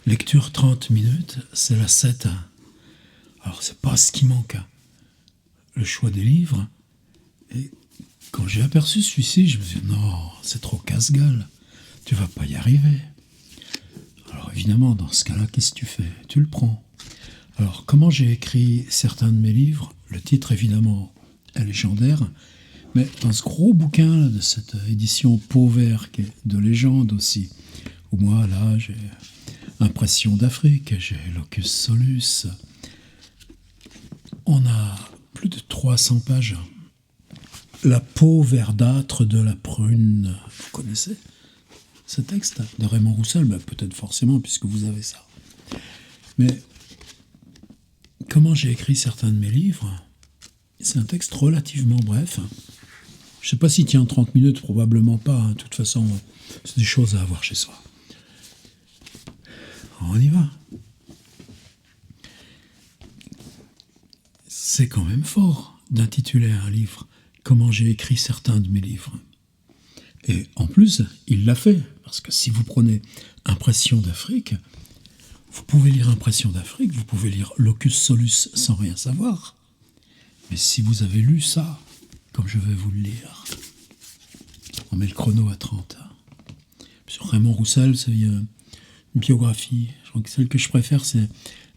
Lecture 30 minutes, c'est la 7. Alors, c'est pas ce qui manque. Le choix des livres. Et quand j'ai aperçu celui-ci, je me suis dit, non, c'est trop casse-gueule. Tu vas pas y arriver. Alors, évidemment, dans ce cas-là, qu'est-ce que tu fais? Tu le prends. Alors, comment j'ai écrit certains de mes livres? Le titre, évidemment, est légendaire. Mais dans ce gros bouquin de cette édition Pauvert, qui est de légende aussi, où moi, là, j'ai Impression d'Afrique, j'ai Locus Solus. On a plus de 300 pages. La peau verdâtre de la prune. Vous connaissez ce texte de Raymond Roussel? Peut-être forcément, puisque vous avez ça. Mais comment j'ai écrit certains de mes livres? C'est un texte relativement bref. Je ne sais pas s'il tient 30 minutes, probablement pas. De toute façon, c'est des choses à avoir chez soi. On y va. C'est quand même fort d'intituler un livre « Comment j'ai écrit certains de mes livres ». Et en plus, il l'a fait, parce que si vous prenez Impression d'Afrique, vous pouvez lire Impression d'Afrique, vous pouvez lire Locus Solus sans rien savoir. Mais si vous avez lu ça, comme je vais vous le lire, on met le chrono à 30. Sur Raymond Roussel, c'est une biographie. Je crois que celle que je préfère, c'est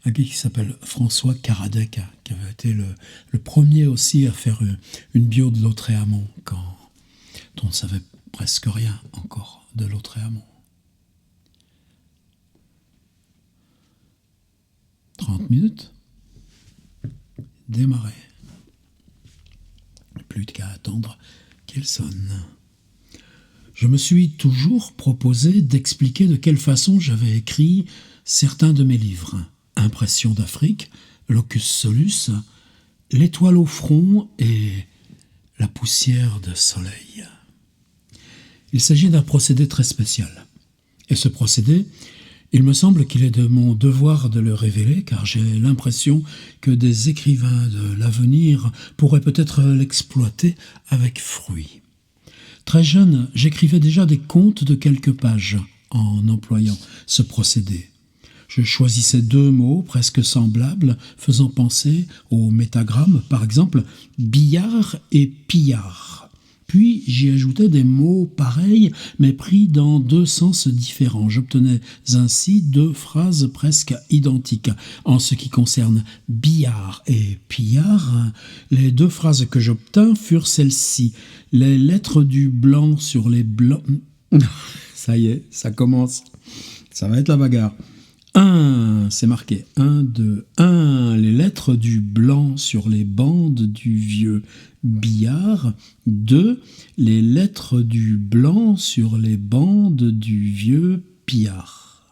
un gars qui s'appelle François Karadec, qui avait été le premier aussi à faire une bio de Lautréamont, quand on ne savait presque rien encore de Lautréamont. 30 minutes. Démarrer. Plus qu'à attendre qu'elle sonne. Je me suis toujours proposé d'expliquer de quelle façon j'avais écrit certains de mes livres. Impression d'Afrique, Locus Solus, L'étoile au front et La poussière de soleil. Il s'agit d'un procédé très spécial. Et ce procédé, il me semble qu'il est de mon devoir de le révéler, car j'ai l'impression que des écrivains de l'avenir pourraient peut-être l'exploiter avec fruit. Très jeune, j'écrivais déjà des contes de quelques pages en employant ce procédé. Je choisissais 2 mots presque semblables, faisant penser au métagramme, par exemple billard et pillard. Puis j'y ajoutais des mots pareils, mais pris dans 2 sens différents. J'obtenais ainsi 2 phrases presque identiques. En ce qui concerne billard et pillard, les 2 phrases que j'obtins furent celles-ci. Les lettres du blanc sur les blancs... Ça y est, ça commence. Ça va être la bagarre. 1, c'est marqué. 1, 2, 1. Les lettres du blanc sur les bandes du vieux billard. 2. Les lettres du blanc sur les bandes du vieux pillard.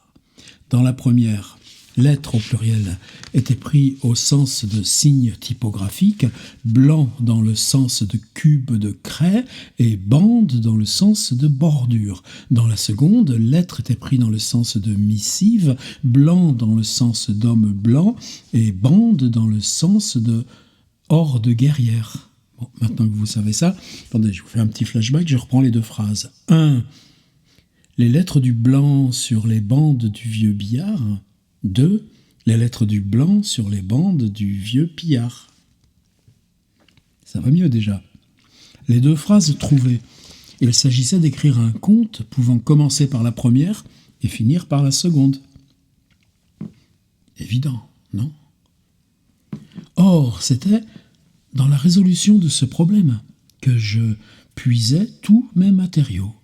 Dans la première, lettre au pluriel était pris au sens de signe typographique, blanc dans le sens de cube de craie et bande dans le sens de bordure. Dans la seconde, lettre était pris dans le sens de missive, blanc dans le sens d'homme blanc et bande dans le sens de horde guerrière. Bon, maintenant que vous savez ça, attendez, je vous fais un petit flashback, je reprends les 2 phrases. 1. Les lettres du blanc sur les bandes du vieux billard. 2. Les lettres du blanc sur les bandes du vieux pillard. Ça va mieux déjà. Les 2 phrases trouvées. Il s'agissait d'écrire un conte pouvant commencer par la première et finir par la seconde. Évident, non? Or, c'était dans la résolution de ce problème que je puisais tous mes matériaux.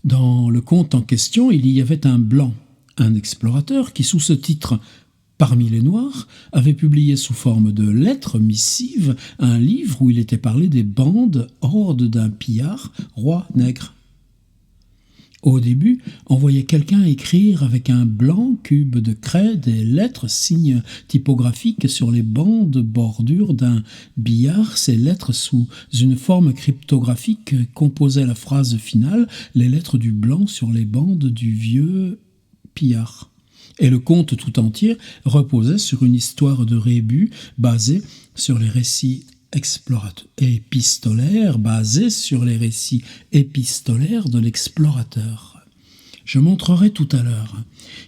Dans le conte en question, il y avait un blanc, un explorateur qui, sous ce titre « Parmi les Noirs », avait publié sous forme de lettres missives un livre où il était parlé des bandes hordes d'un pillard, roi nègre. Au début, on voyait quelqu'un écrire avec un blanc cube de craie des lettres signes typographiques sur les bandes bordures d'un billard. Ces lettres, sous une forme cryptographique, composaient la phrase finale « Les lettres du blanc sur les bandes du vieux pillard ». Et le conte tout entier reposait sur une histoire de rébus basée sur les récits épistolaires, basés sur les récits épistolaires de l'explorateur. Je montrerai tout à l'heure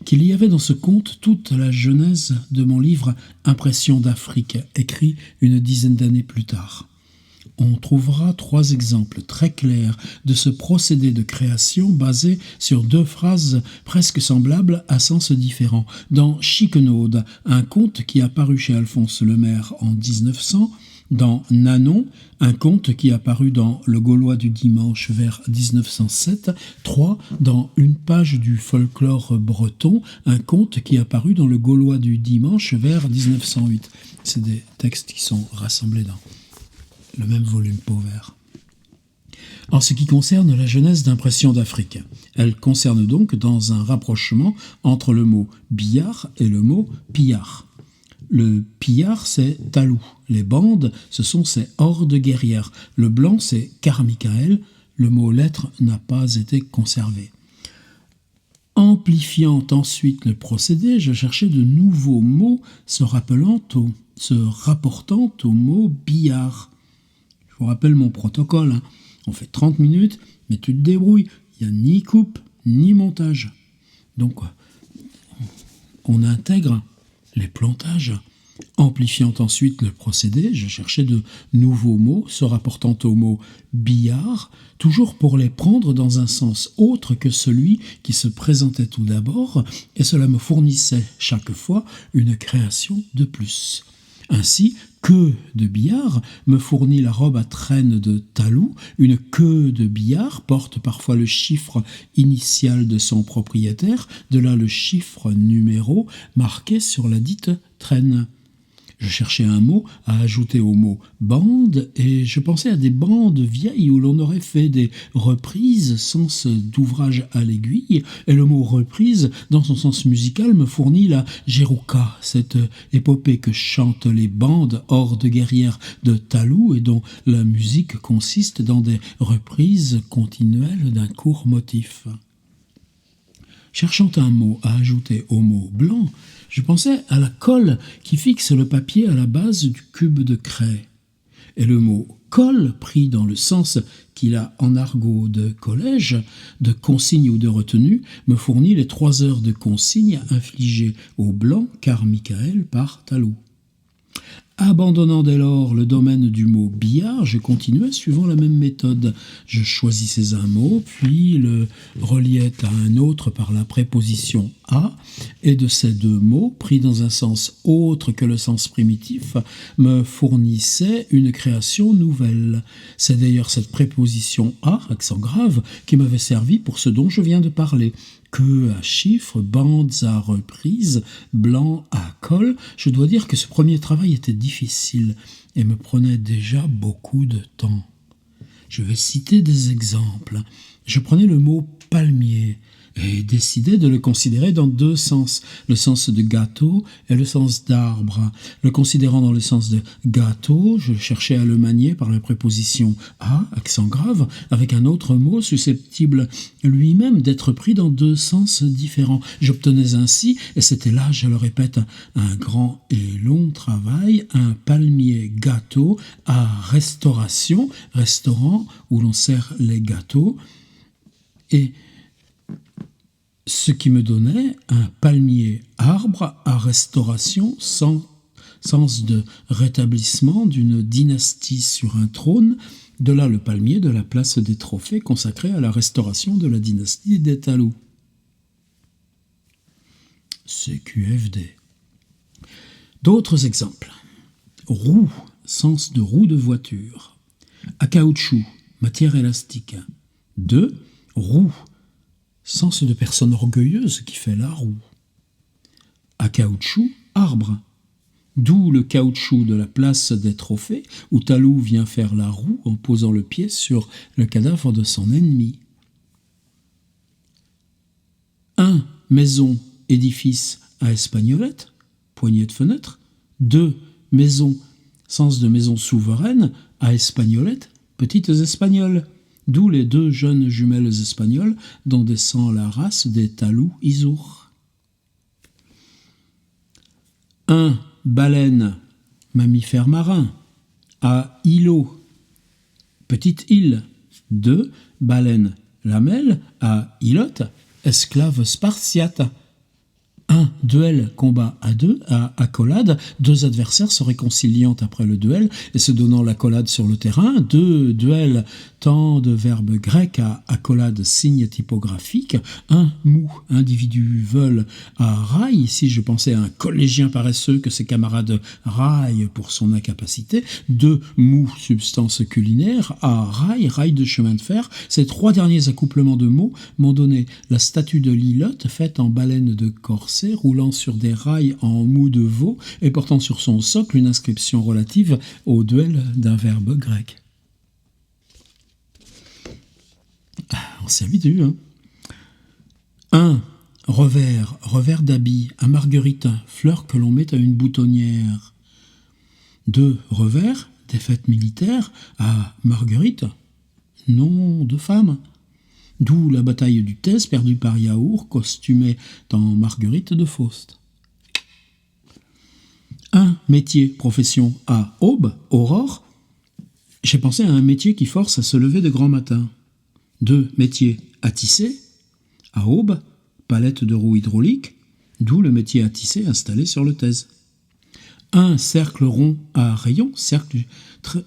qu'il y avait dans ce conte toute la genèse de mon livre Impressions d'Afrique, écrit une dizaine d'années plus tard. On trouvera 3 exemples très clairs de ce procédé de création basé sur 2 phrases presque semblables à sens différent. Dans Chiquenaude, un conte qui a paru chez Alphonse Lemaire en 1900, dans Nanon, un conte qui a paru dans Le Gaulois du Dimanche vers 1907, 3. Dans Une page du folklore breton, un conte qui a paru dans Le Gaulois du Dimanche vers 1908. C'est des textes qui sont rassemblés dans le même volume Pauvert. En ce qui concerne la genèse d'Impressions d'Afrique, elle concerne donc dans un rapprochement entre le mot billard et le mot pillard. Le pillard, c'est Talou. Les bandes, ce sont ces hordes guerrières. Le blanc, c'est Carmichael. Le mot lettre n'a pas été conservé. Amplifiant ensuite le procédé, je cherchais de nouveaux mots se rapportant au mot billard. Je vous rappelle mon protocole. On fait 30 minutes, mais tu te débrouilles. Il n'y a ni coupe, ni montage. Donc, on intègre les plantages. Amplifiant ensuite le procédé, je cherchais de nouveaux mots se rapportant au mot billard, toujours pour les prendre dans un sens autre que celui qui se présentait tout d'abord, et cela me fournissait chaque fois une création de plus. Ainsi, queue de billard me fournit la robe à traîne de Talou. Une queue de billard porte parfois le chiffre initial de son propriétaire, de là le chiffre numéro marqué sur la dite traîne. Je cherchais un mot à ajouter au mot bande et je pensais à des bandes vieilles où l'on aurait fait des reprises, sens d'ouvrage à l'aiguille, et le mot reprise, dans son sens musical, me fournit la Gerouka, cette épopée que chantent les bandes hordes guerrières de Talou et dont la musique consiste dans des reprises continuelles d'un court motif. Cherchant un mot à ajouter au mot blanc, je pensais à la colle qui fixe le papier à la base du cube de craie. Et le mot colle, pris dans le sens qu'il a en argot de collège, de consigne ou de retenue, me fournit les 3 heures de consigne infligées au blanc Carmichael par Talou. Abandonnant dès lors le domaine du mot billard, je continuais suivant la même méthode. Je choisissais un mot, puis le reliais à un autre par la préposition à, et de ces 2 mots, pris dans un sens autre que le sens primitif, me fournissait une création nouvelle. C'est d'ailleurs cette préposition à, accent grave, qui m'avait servi pour ce dont je viens de parler. Queue à chiffres, bandes à reprises, blanc à colle. Je dois dire que ce premier travail était difficile et me prenait déjà beaucoup de temps. Je vais citer des exemples. Je prenais le mot palmier et décidai de le considérer dans 2 sens, le sens de gâteau et le sens d'arbre. Le considérant dans le sens de gâteau, je cherchais à le manier par la préposition à, accent grave, avec un autre mot susceptible lui-même d'être pris dans 2 sens différents. J'obtenais ainsi, et c'était là, je le répète, un grand et long travail, un palmier gâteau à restauration, restaurant où l'on sert les gâteaux, et ce qui me donnait un palmier arbre à restauration sans sens de rétablissement d'une dynastie sur un trône, de là le palmier de la place des trophées consacrée à la restauration de la dynastie des Talou. CQFD. D'autres exemples. Roue, sens de roue de voiture. À caoutchouc, matière élastique. 2. Roue, sens de personne orgueilleuse qui fait la roue. À caoutchouc, arbre. D'où le caoutchouc de la place des trophées, où Talou vient faire la roue en posant le pied sur le cadavre de son ennemi. 1. Maison, édifice à espagnolette, poignée de fenêtre. 2. Maison, sens de maison souveraine à espagnolette, petites espagnoles. D'où les 2 jeunes jumelles espagnoles dont descend la race des Talou Izour. 1. Baleine, mammifère marin, à îlot, petite île. 2. Baleine, lamelle, à îlotte, esclaves spartiates. Un duel combat à deux, à accolade, deux adversaires se réconciliant après le duel et se donnant l'accolade sur le terrain, deux duels, tant de verbes grecs à accolade signe typographique, un mou, individu veulent à rail, ici je pensais à un collégien paresseux que ses camarades raillent pour son incapacité, deux mou, substance culinaire, à rail, rail de chemin de fer. Ces trois derniers accouplements de mots m'ont donné la statue de Lilotte faite en baleine de corset, roulant sur des rails en mou de veau et portant sur son socle une inscription relative au duel d'un verbe grec. On s'est habitué, hein. 1. Revers, revers d'habit, à marguerite, fleur que l'on met à une boutonnière. 2. Revers, défaite militaire, à marguerite, nom de femme. D'où la bataille du Thèse perdue par Yaourt, costumé dans Marguerite de Faust. 1. Métier, profession à aube, aurore. J'ai pensé à un métier qui force à se lever de grand matin. 2. Métier à tisser, à aube, palette de roue hydraulique, d'où le métier à tisser installé sur le Thèse. 1. Cercle rond à rayon, cercle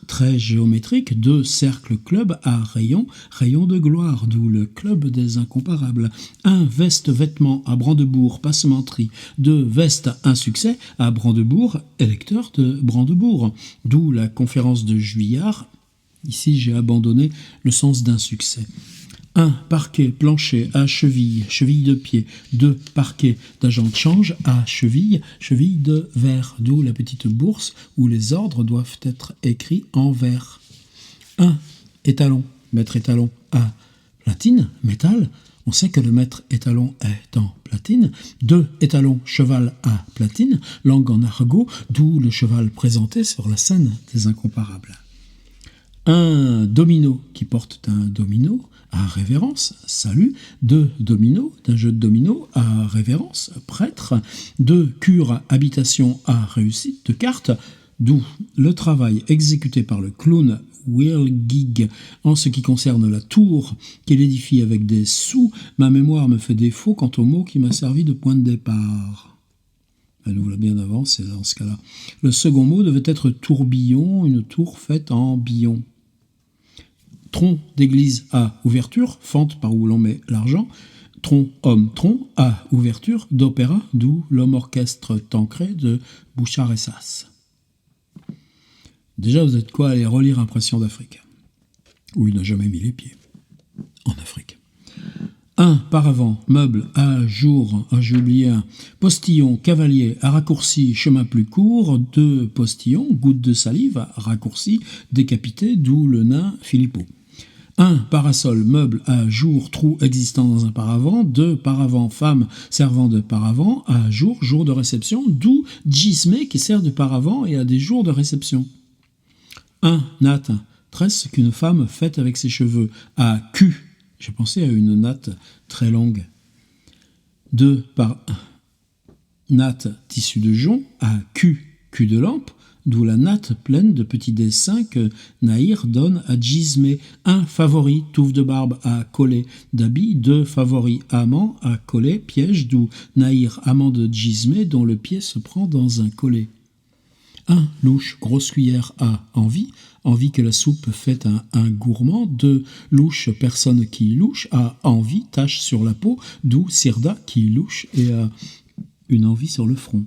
très géométrique. 2. Cercle club à rayon, rayon de gloire, d'où le club des incomparables. 1. Veste vêtement à Brandebourg, passementerie. 2. Veste insuccès à Brandebourg, électeur de Brandebourg, d'où la conférence de Juillard. Ici j'ai abandonné le sens d'insuccès. 1. Parquet, plancher, à cheville, cheville de pied. 2. Parquet d'agent de change, à cheville, cheville de verre, d'où la petite bourse où les ordres doivent être écrits en verre. 1. Étalon, maître étalon, à platine, métal. On sait que le maître étalon est en platine. 2. Étalon, cheval à platine, langue en argot, d'où le cheval présenté sur la scène des incomparables. 1. Domino, qui porte un domino, à révérence, salut. 2. Domino, d'un jeu de domino, à révérence, prêtre. 2. Cure, habitation, à réussite, de carte, d'où le travail exécuté par le clown Whirlgig en ce qui concerne la tour qu'il édifie avec des sous. Ma mémoire me fait défaut quant au mot qui m'a servi de point de départ. Elle nous l'a bien avancé dans ce cas-là. Le second mot devait être tourbillon, une tour faite en billon. Tronc d'église à ouverture, fente par où l'on met l'argent. Tronc, homme, tronc à ouverture d'opéra, d'où l'homme orchestre Tancred de Bouchard et Sasse. Déjà, vous êtes quoi à aller relire Impressions d'Afrique, où il n'a jamais mis les pieds en Afrique. 1. Paravent, meuble, à jour, j'ai oublié un. Postillon, cavalier, à raccourci, chemin plus court. 2. Postillon, goutte de salive, à raccourci, décapité, d'où le nain Philippot. 1. Parasol, meuble, à jour, trou existant dans un paravent. 2. Paravent, femme, servant de paravent, à jour, jour de réception, d'où gismé qui sert de paravent et a des jours de réception. 1. Natte, tresse qu'une femme fait avec ses cheveux, à cul. J'ai pensé à une natte très longue. 2. Natte, tissu de jonc, à cul, cul de lampe, d'où la natte pleine de petits dessins que Nahir donne à gismer. 1. Favori, touffe de barbe à coller d'habit. 2. Favori, amant à coller, piège, d'où Nahir, amant de gismer, dont le pied se prend dans un collet. 1. Louche, grosse cuillère à envie, envie que la soupe fait un gourmand. 2. Louche, personne qui louche, à envie, tache sur la peau, d'où Sirda qui louche et a une envie sur le front.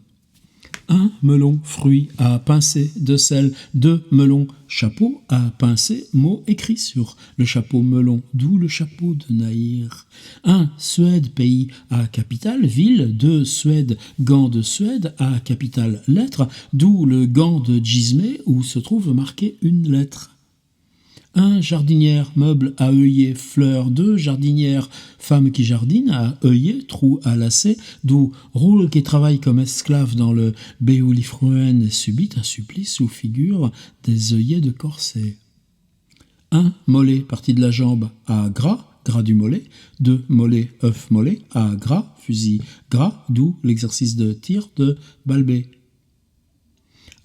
1. Melon, fruit, à pincer, de sel. 2. Melon, chapeau, à pincer, mot écrit sur le chapeau melon, d'où le chapeau de Nahir. 1. Suède, pays, à capitale, ville. 2. Suède, gant de Suède, à capitale, lettre, d'où le gant de Gismé, où se trouve marquée une lettre. 1. Jardinière, meuble à œillet, fleur. 2. Jardinière, femme qui jardine, à œillet, trou à lacet, d'où roule qui travaille comme esclave dans le Béoulifruen et subit un supplice où figure des œillets de corset. 1. Mollet, partie de la jambe, à gras, gras du mollet. 2. Mollet, œuf mollet, à gras, fusil gras, d'où l'exercice de tir de Balbé.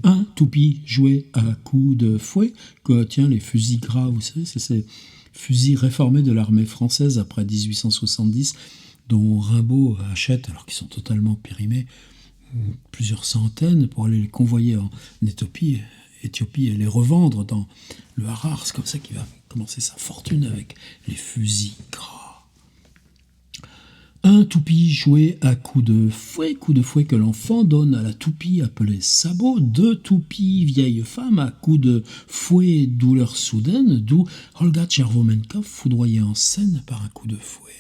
1. Toupie, joué à coups de fouet, que tient les fusils gras, vous savez, c'est ces fusils réformés de l'armée française après 1870, dont Rimbaud achète, alors qu'ils sont totalement périmés, plusieurs centaines pour aller les convoyer en Éthiopie et les revendre dans le Harar. C'est comme ça qu'il va commencer sa fortune avec les fusils gras. Un toupie joué à coups de fouet que l'enfant donne à la toupie appelée sabot. Deux toupies vieilles femmes à coups de fouet, douleur soudaine, d'où Olga Tchervomenkov foudroyée en scène par un coup de fouet.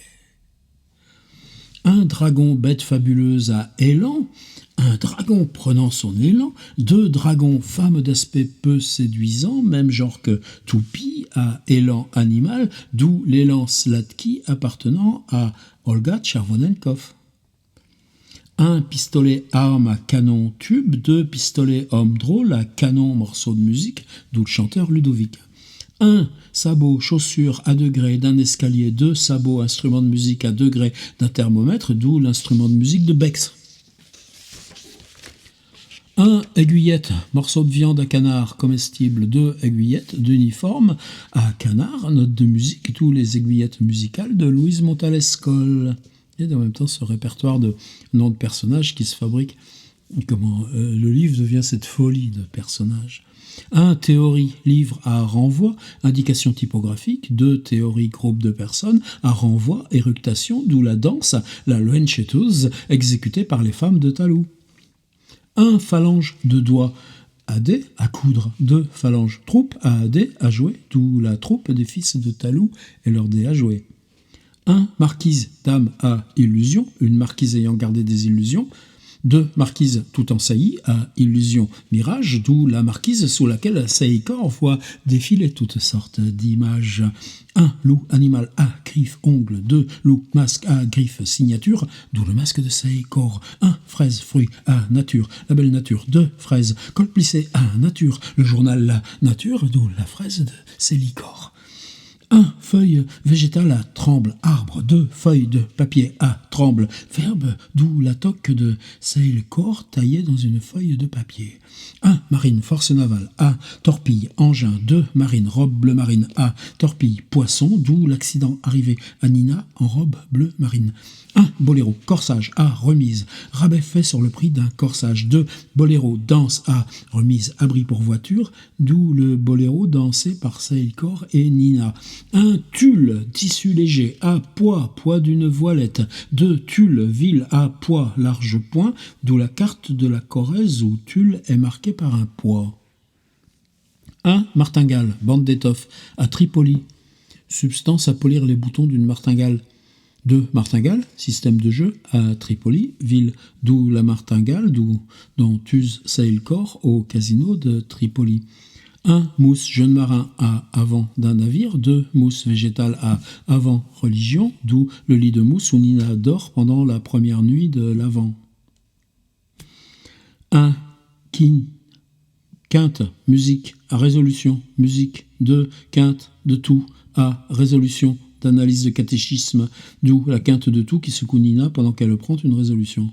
Un dragon bête fabuleuse à élan, un dragon prenant son élan, deux dragons femmes d'aspect peu séduisant, même genre que toupie à élan animal, d'où l'élan Slatki appartenant à Olga Tchervonenkov. Un pistolet arme à canon tube, deux pistolets homme drôle à canon morceau de musique, d'où le chanteur Ludovic. Un sabot chaussure à degrés d'un escalier, deux sabots instrument de musique à degrés d'un thermomètre, d'où l'instrument de musique de Bex. Un aiguillette, morceau de viande à canard comestible, deux aiguillettes d'uniforme à canard, note de musique, tous les aiguillettes musicales de Louise Montalescol. Et en même temps ce répertoire de noms de personnages qui se fabrique. Comment le livre devient cette folie de personnages. Un théorie, livre à renvoi, indication typographique. Deux théorie, groupe de personnes, à renvoi, éructation, d'où la danse, la luenchetuz, exécutée par les femmes de Talou. Un phalange de doigts à dés, à coudre. Deux phalanges troupe à dés, à jouer, d'où la troupe des fils de Talou et leur dés à jouer. Un marquise, dame à illusion, une marquise ayant gardé des illusions. Deux marquises tout en saillie à illusion mirage, d'où la marquise sous laquelle Saïkor voit défiler toutes sortes d'images. Un loup animal à griffes ongles, deux loups masque à griffes signature, d'où le masque de Saïkor. Un fraise fruit à nature, la belle nature, deux fraises col plissé à nature, le journal La Nature, d'où la fraise de Célicor. Un feuille végétale à tremble, arbre, deux feuilles de papier à tremble, verbe, d'où la toque de Sailcor taillée dans une feuille de papier. Un marine, force navale, à torpille, engin, deux marine, robe bleu marine, à torpille, poisson, d'où l'accident arrivé à Nina en robe bleu marine. Un boléro, corsage, à remise, rabais fait sur le prix d'un corsage. Deux boléro, danse, à remise, abri pour voiture, d'où le boléro dansé par Sailcor et Nina. Un tulle, tissu léger, à poids, poids d'une voilette. Deux tulle, ville, à poids, large point, d'où la carte de la Corrèze où tulle est marqué par un poids. Un martingale, bande d'étoffe, à Tripoli, substance à polir les boutons d'une martingale. Deux martingales, système de jeu, à Tripoli, ville, d'où la martingale, dont use Sailcor au casino de Tripoli. Un mousse jeune marin à avant d'un navire, deux mousse végétale à avant religion, d'où le lit de mousse où Nina dort pendant la première nuit de l'Avent. Un quinte, musique à résolution, musique, deux quinte de tout à résolution d'analyse de catéchisme, d'où la quinte de tout qui secoue Nina pendant qu'elle prend une résolution.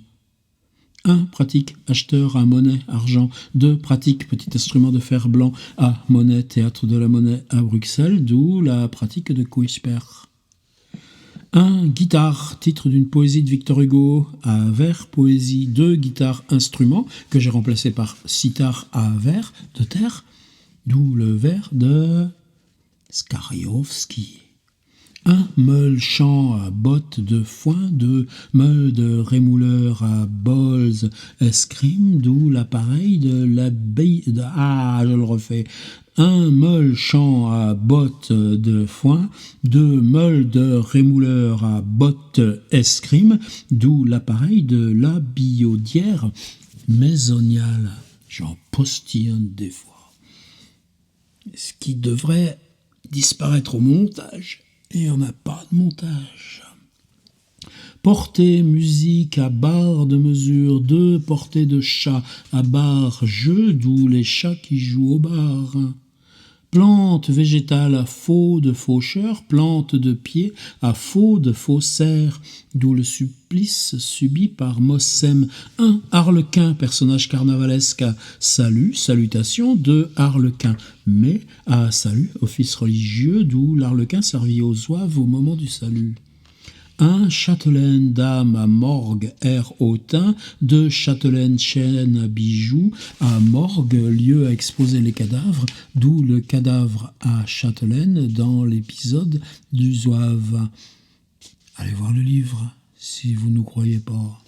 Un pratique, acheteur à monnaie, argent. Deux pratique, petit instrument de fer blanc à monnaie, théâtre de la monnaie à Bruxelles, d'où la pratique de Quisper. Un guitare, titre d'une poésie de Victor Hugo à vers, poésie. Deux guitares, instrument, que j'ai remplacé par sitar à vers, de terre, d'où le vers de Skariowski. Un meule champ à bottes de foin, deux meules de rémouleur à bols escrime, d'où l'appareil de l'abbaye de... Ah, je le refais. Un meule champ à bottes de foin, deux meules de rémouleur à bottes escrime, d'où l'appareil de la billaudière maisoniale. J'en postillonne des fois. Ce qui devrait disparaître au montage. Et on n'a pas de montage. Portée musique à barre de mesure, deux portées de chat à barre jeu, d'où les chats qui jouent au bar. Plante végétale à faux de faucheur, plante de pied à faux de faussaire, d'où le supplice subi par Mossem. Un harlequin, personnage carnavalesque à salut, salutation, deux harlequins, mais à salut, office religieux, d'où l'arlequin servi aux zouaves au moment du salut. 1. Châtelaine dame à morgue air hautain. 2. Châtelaine chaîne bijoux à morgue lieu à exposer les cadavres, d'où le cadavre à Châtelaine dans l'épisode du Zouave. Allez voir le livre si vous ne nous croyez pas.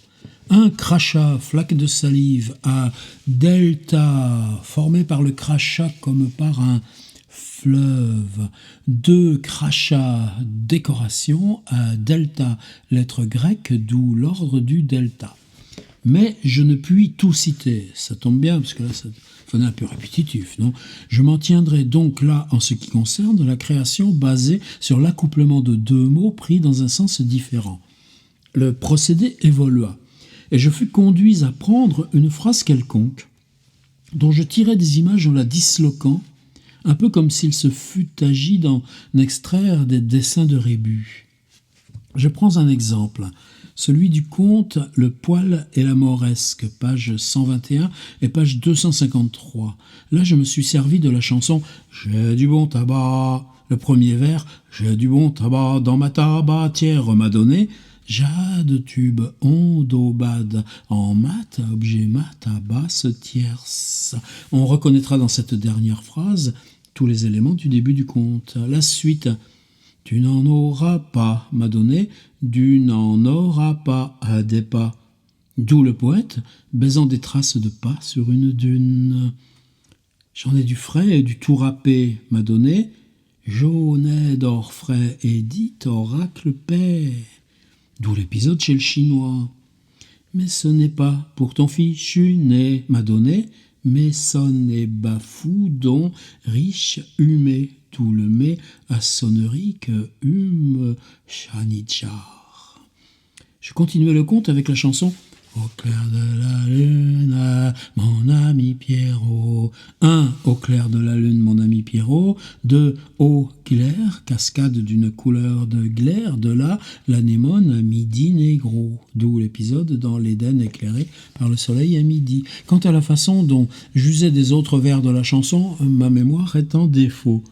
1. Crachat, flaque de salive à delta, formé par le crachat comme par un fleuve. 2. Crachat, décoration à delta, lettre grecque, d'où l'ordre du delta. Mais je ne puis tout citer. Ça tombe bien, parce que là, ça devenait un peu répétitif, non ? Je m'en tiendrai donc là en ce qui concerne la création basée sur l'accouplement de deux mots pris dans un sens différent. Le procédé évolua, et je fus conduit à prendre une phrase quelconque, dont je tirais des images en la disloquant, un peu comme s'il se fût agi d'en extraire des dessins de rébus. Je prends un exemple, celui du conte Le poil et la moresque, page 121 et page 253. Là, je me suis servi de la chanson « J'ai du bon tabac ». Le premier vers « J'ai du bon tabac dans ma tabatière m'a donné ». Jade, tube, onde, aubade, en mat, objet mat, à basse tierce. On reconnaîtra dans cette dernière phrase tous les éléments du début du conte. La suite. Tu n'en auras pas, m'a donné, tu n'en auras pas, à des pas. D'où le poète, baisant des traces de pas sur une dune. J'en ai du frais et du tout râpé, m'a donné, jaunet d'or frais et dit oracle paix. D'où l'épisode chez le Chinois. Mais ce n'est pas pour ton fichu nez, m'a donné, mais sonne et bafou dont riche humé, tout le mets à sonnerie que hume chanitchar. Je continuais le conte avec la chanson Au clair de la lune, mon ami Pierrot. 1. Au clair de la lune, mon ami Pierrot. 2. Au clair, cascade d'une couleur de glaire. De là, l'anémone à midi négro. D'où l'épisode dans l'Éden éclairé par le soleil à midi. Quant à la façon dont j'usais des autres vers de la chanson, ma mémoire est en défaut.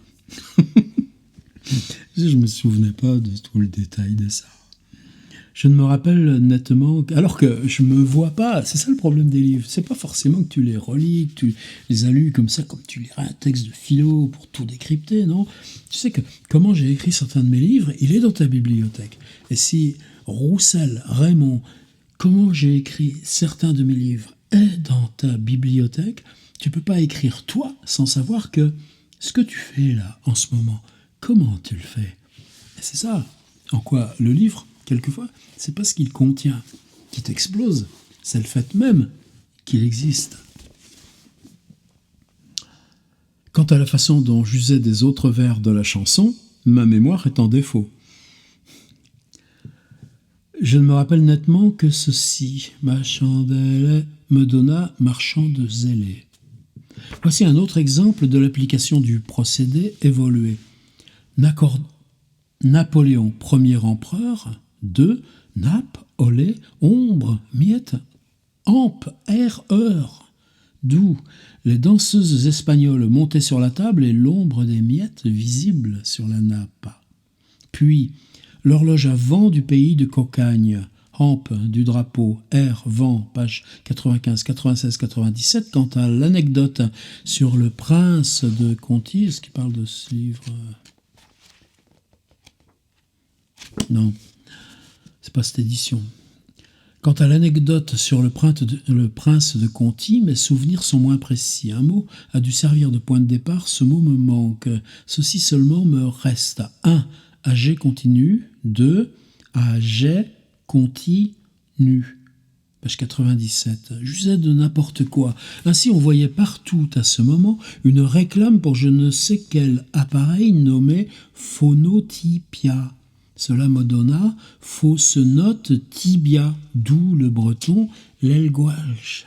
Je me souvenais pas de tout le détail de ça. Je ne me rappelle nettement, alors que je me vois pas, c'est ça le problème des livres, c'est pas forcément que tu les relis, que tu les as lus comme ça, comme tu lirais un texte de philo pour tout décrypter, non ? Tu sais que comment j'ai écrit certains de mes livres, il est dans ta bibliothèque. Et si Roussel, Raymond, comment j'ai écrit certains de mes livres est dans ta bibliothèque, tu peux pas écrire toi sans savoir que ce que tu fais là, en ce moment, comment tu le fais ? Et c'est ça, en quoi le livre, quelquefois, c'est pas ce qu'il contient qui t'explose, c'est le fait même qu'il existe. Quant à la façon dont j'usais des autres vers de la chanson, ma mémoire est en défaut. Je ne me rappelle nettement que ceci, ma chandelle me donna marchand de zélé. Voici un autre exemple de l'application du procédé évolué. Napoléon, premier empereur. 2. Nappe, olé, ombre, miette, ampe, air, heure. D'où les danseuses espagnoles montaient sur la table et l'ombre des miettes visible sur la nappe. Puis, l'horloge à vent du pays de Cocagne, ampe du drapeau, air, vent, page 95, 96, 97. Quant à l'anecdote sur le prince de Conti, est-ce qu'il parle de ce livre ? Non. C'est pas cette édition. Quant à l'anecdote sur le prince de Conti, mes souvenirs sont moins précis. Un mot a dû servir de point de départ, ce mot me manque. Ceci seulement me reste. 1. AG continu. 2. AG continu. Page 97. J'usais de n'importe quoi. Ainsi, on voyait partout à ce moment une réclame pour je ne sais quel appareil nommé phonotypia. Cela me donna fausse note tibia, d'où le breton l'aile gouache.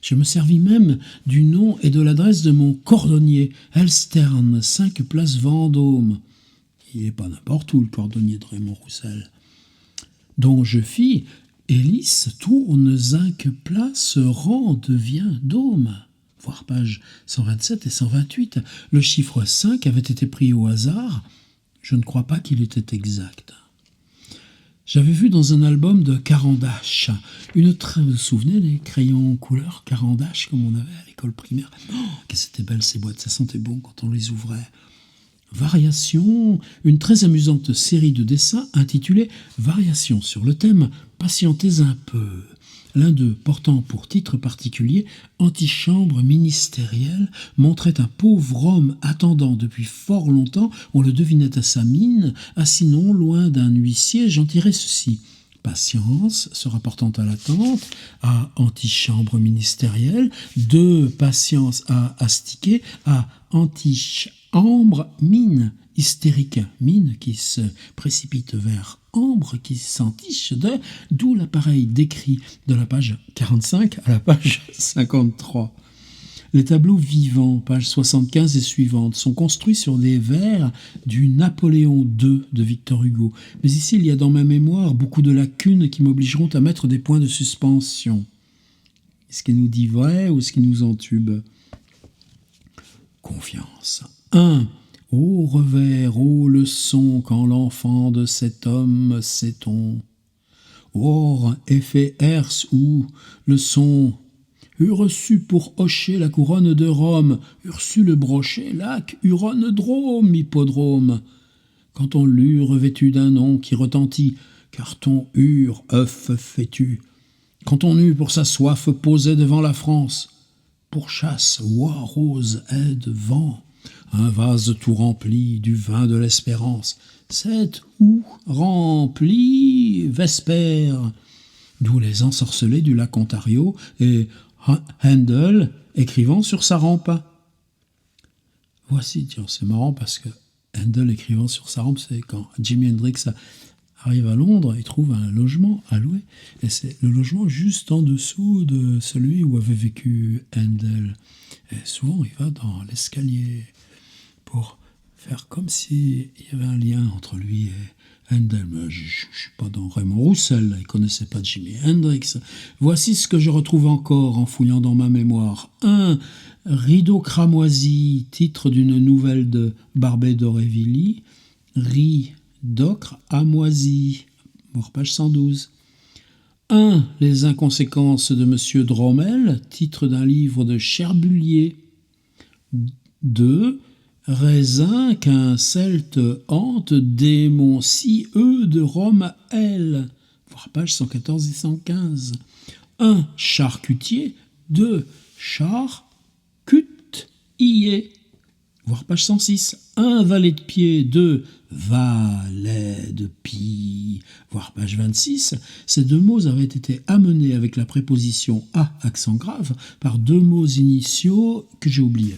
Je me servis même du nom et de l'adresse de mon cordonnier, Elstern, 5 place Vendôme. Il n'est pas n'importe où, le cordonnier de Raymond Roussel. Dont je fis hélice, tourne, zinc place, rang, devient dôme. Voir page 127 et 128. Le chiffre 5 avait été pris au hasard. Je ne crois pas qu'il était exact. J'avais vu dans un album de Carandache vous vous souvenez des crayons couleur Carandache comme on avait à l'école primaire? Oh, que c'était belle ces boîtes, ça sentait bon quand on les ouvrait. Variation, une très amusante série de dessins intitulée Variations sur le thème Patientez un peu. L'un d'eux, portant pour titre particulier Antichambre ministérielle, montrait un pauvre homme attendant depuis fort longtemps, on le devinait à sa mine, assis non loin d'un huissier. J'en tirais ceci. Patience, se rapportant à l'attente, à antichambre ministérielle, de patience à astiquer, à antichambre mine hystérique, mine qui se précipite vers ambre qui s'entiche d'où l'appareil décrit de la page 45 à la page 53. Les tableaux vivants, page 75 et suivantes, sont construits sur des vers du Napoléon II de Victor Hugo. Mais ici, il y a dans ma mémoire beaucoup de lacunes qui m'obligeront à mettre des points de suspension. Est-ce qu'il nous dit vrai ou est-ce qu'il nous entube? Confiance. 1. Ô revers, ô leçon, quand l'enfant de cet homme sait-on. Or, effet herse ou leçon, eût reçu pour hocher la couronne de Rome, eût reçu le brochet, lac, Huronne-drôme, hippodrome. Quand on l'eut revêtu d'un nom qui retentit, car ton œuf fétu, quand on eut pour sa soif posé devant la France, pour chasse, oie, rose, aide, vent, un vase tout rempli du vin de l'espérance, cette houe remplie vespère, d'où les ensorcelés du lac Ontario et Handel écrivant sur sa rampe. Voici, tiens, c'est marrant parce que Handel écrivant sur sa rampe, c'est quand Jimi Hendrix arrive à Londres, il trouve un logement à louer, et c'est le logement juste en dessous de celui où avait vécu Handel. Et souvent, il va dans l'escalier pour faire comme s'il y avait un lien entre lui et Handel. Mais je ne suis pas dans Raymond Roussel, il ne connaissait pas Jimi Hendrix. Voici ce que je retrouve encore en fouillant dans ma mémoire. 1. Rideau cramoisi, titre d'une nouvelle de Barbé d'Aurevilly. D'ocre à moisi, page 112. 1. Les inconséquences de M. Dromel, titre d'un livre de Cherbulier. 2. Raisin qu'un celte hante, démon si eux de Rome à elle, page 114 et 115. 1. Charcutier. 2. Charcutier, page 106. 1. Valet de pied. 2. Valet de pied, page 26. Ces deux mots avaient été amenés avec la préposition à accent grave par deux mots initiaux que j'ai oubliés.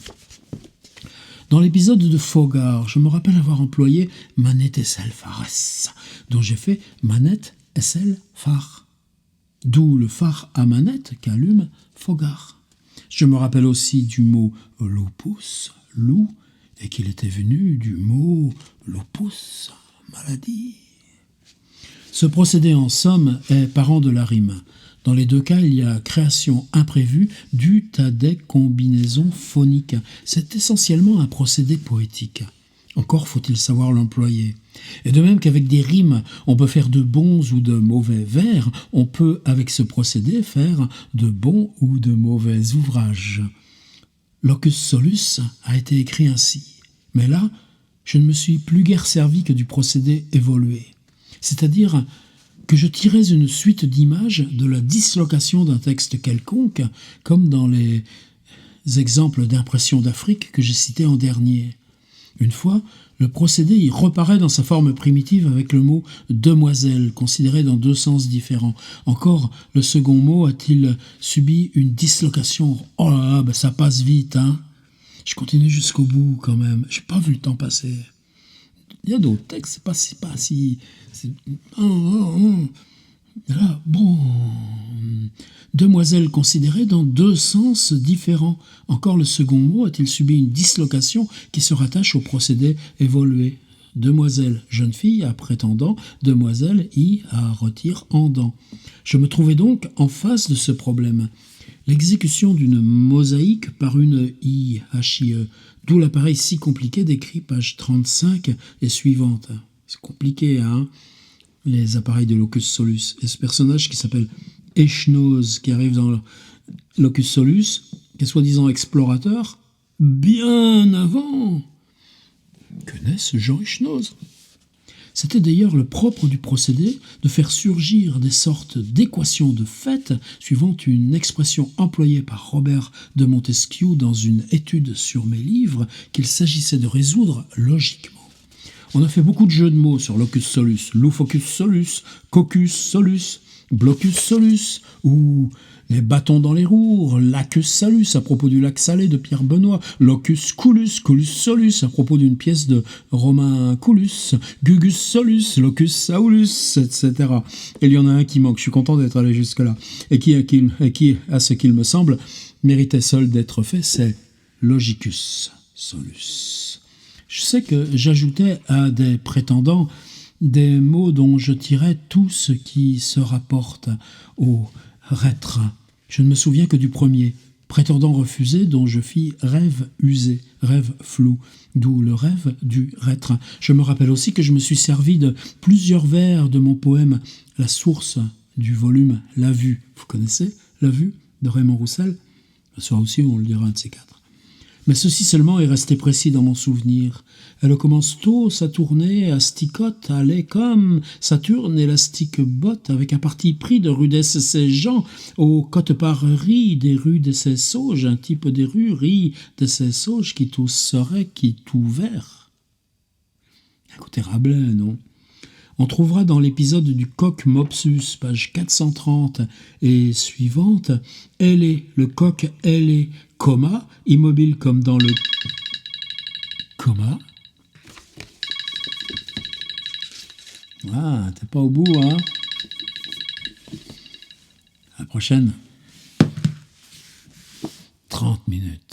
Dans l'épisode de Fogard, je me rappelle avoir employé manette SL fares, dont j'ai fait manette SL phare, d'où le phare à manette qu'allume Fogard. Je me rappelle aussi du mot lupus, loup, et qu'il était venu du mot lupus, maladie. Ce procédé, en somme, est parent de la rime. Dans les deux cas, il y a création imprévue due à des combinaisons phoniques. C'est essentiellement un procédé poétique. Encore faut-il savoir l'employer. Et de même qu'avec des rimes, on peut faire de bons ou de mauvais vers, on peut, avec ce procédé, faire de bons ou de mauvais ouvrages. Locus solus a été écrit ainsi. Mais là, je ne me suis plus guère servi que du procédé évolué. C'est-à-dire que je tirais une suite d'images de la dislocation d'un texte quelconque, comme dans les exemples d'impression d'Afrique que j'ai cités en dernier. Une fois, le procédé y reparaît dans sa forme primitive avec le mot « demoiselle », considéré dans deux sens différents. Encore, le second mot a-t-il subi une dislocation? Oh là là, ça passe vite, hein. Je continue jusqu'au bout quand même. J'ai pas vu le temps passer. Il y a d'autres textes, c'est pas si... Là, bon... Demoiselle considérée dans deux sens différents. Encore le second mot a-t-il subi une dislocation qui se rattache au procédé évolué. Demoiselle, jeune fille à prétendant, demoiselle, i à retire en dent. Je me trouvais donc en face de ce problème. L'exécution d'une mosaïque par une i, h-i-e, d'où l'appareil si compliqué décrit page 35 et suivante. C'est compliqué, hein. les appareils de Locus Solus. Et ce personnage qui s'appelle Echnoz, qui arrive dans Locus Solus, qui est soi-disant explorateur, bien avant que naisse Jean Echnoz. C'était d'ailleurs le propre du procédé de faire surgir des sortes d'équations de fait, suivant une expression employée par Robert de Montesquieu dans une étude sur mes livres, qu'il s'agissait de résoudre logiquement. On a fait beaucoup de jeux de mots sur locus solus, louphocus solus, cocus solus, blocus solus, ou les bâtons dans les roues, lacus salus à propos du lac Salé de Pierre Benoît, locus coulus, coulus solus à propos d'une pièce de Romain Coulus, gugus solus, locus saulus, etc. Et il y en a un qui manque, je suis content d'être allé jusque-là, et qui, à ce qu'il me semble, méritait seul d'être fait, c'est logicus solus. Je sais que j'ajoutais à des prétendants des mots dont je tirais tout ce qui se rapporte au rêtre. Je ne me souviens que du premier, prétendant refusé, dont je fis rêve usé, rêve flou, d'où le rêve du rêtre. Je me rappelle aussi que je me suis servi de plusieurs vers de mon poème La source du volume La Vue. Vous connaissez La Vue de Raymond Roussel? Ce soir aussi, on le dira un de ces quatre. Mais ceci seulement est resté précis dans mon souvenir. Elle commence tôt sa tournée, asticote, allait comme Saturne élastique botte, avec un parti pris de rudesse ses gens, aux côtes par ris des rues de ses sauges, un type des rues rit de ses sauges, qui tous seraient, qui tout vert. Écoutez Rabelais, non? On trouvera dans l'épisode du coq Mopsus, page 430 et suivante, elle est, le coq, elle est, coma, immobile comme dans le coma. Ah, t'es pas au bout, hein? À la prochaine. 30 minutes.